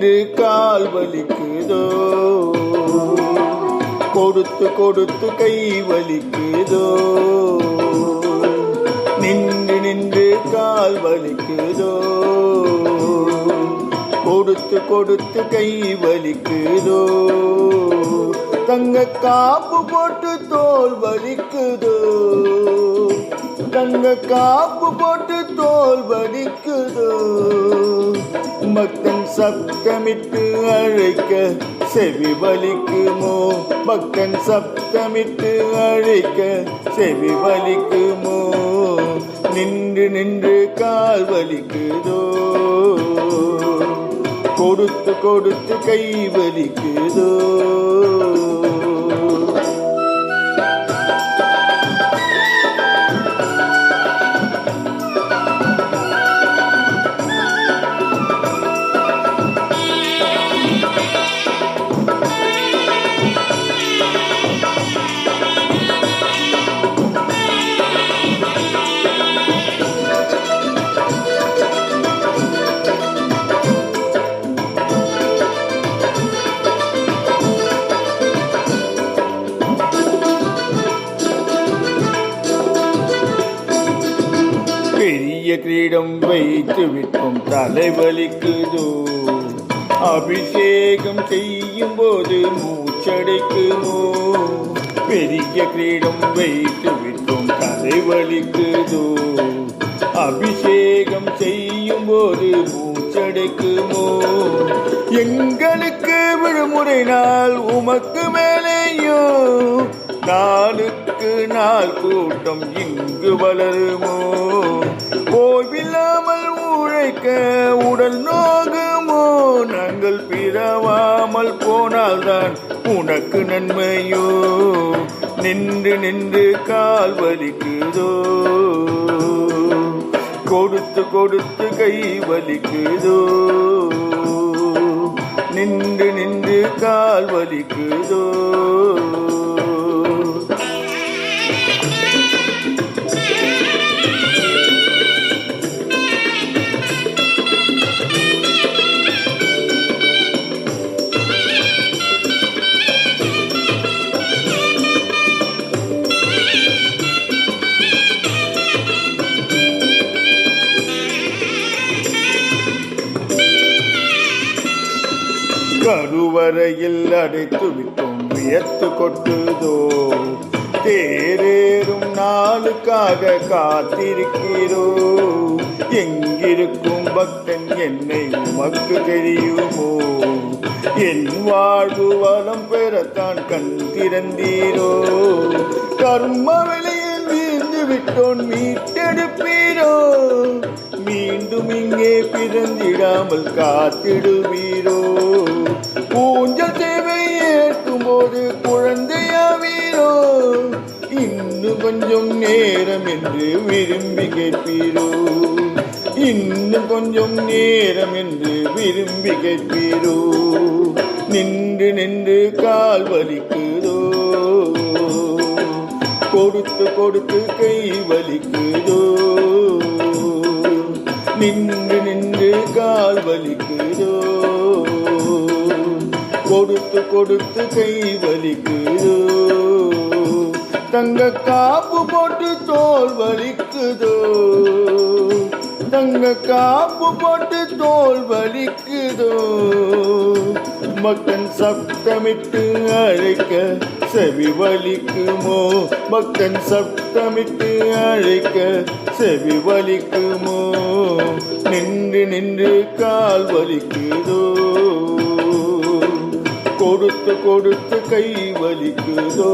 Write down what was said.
நின்று கால் வலிக்குதோ, கொடுத்து கொடுத்து கை வலிக்குதோ, நின்று நின்று கால் வலிக்குதோ, கொடுத்து கொடுத்து கை வலிக்குதோ, தங்க காப்பு போட்டு தோல் வலிக்குதோ, தங்க காப்பு போட்டு தோல் வலிக்குதோ, பக்தன் சப்தமிட்டு அழைக்க செவி வலிக்குமோ, பக்தன் சப்தமிட்டு அழைக்க செவி வலிக்குமோ, நின்று நின்று கால் வலிக்குதோ, கொடுத்து கொடுத்து கை வலிக்குதோ. பெரிய கிரீடம் வைத்து விட்டும் தலைவலிக்குதோ, அபிஷேகம் செய்யும் போது மூச்சடைக்குமோ, பெரிய கிரீடம் வைத்து விட்டும் தலைவலிக்குதோ, அபிஷேகம் செய்யும் போது மூச்சடைக்குமோ, எங்களுக்கு விடுமுறை நாள் உமக்கு மேலேயோ, நாளுக்கு நாள் கூட்டம் இங்கு வளருமோ, ஓய்வில்லாமல் உழைக்க உடல் நோகுமோ, நாங்கள் பிறவாமல் போனால்தான் உனக்கு நன்மையோ, நின்று நின்று கால் வலிக்குதோ, கொடுத்து கொடுத்து கை வலிக்குதோ, நின்று நின்று கால் வலிக்குதோ. கருவறையில் அடைத்து விட்டோம் வியத்து கொட்டுதோ, தேரேறும் நாளுக்காக காத்திருக்கிறோ, எங்கிருக்கும் பக்தன் என்னை உமக்கு தெரியுமோ, என் வாழ்வு வளம் பெறத்தான் கண் திறந்தீரோ, கர்ம விலையில் வீழ்ந்து விட்டோன் மீட்டெடுப்பீரோ, மீண்டும் இங்கே பிறந்திடாமல் காத்திடுவீரோ, ஊஞ்சல் சேவை ஏற்கும் போது குழந்தையாவீரோ, இன்னும் கொஞ்சம் நேரம் என்று விரும்பி கேட்பீரோ, இன்னும் கொஞ்சம் நேரம் என்று விரும்பி கேட்பீரோ, நின்று நின்று கால் வலிக்குதோ, கொடுத்து கொடுத்து கை வலிக்குதோ, நின்று நின்று கால் வலிக்குதோ, கொடுத்து கொடுத்து கை வலிக்குதோ, தங்க காப்பு போட்டு தோல் வலிக்குதோ, தங்க காப்பு போட்டு தோல் வலிக்குதோ, பக்தன் சப்தமிட்டு அழைக்க செவி வலிக்குமோ, பக்தன் சப்தமிட்டு அழைக்க செவி வலிக்குமோ, நின்று நின்று கால் வலிக்குதோ, கொடுத்து கொடுத்து கை வலிக்குதோ.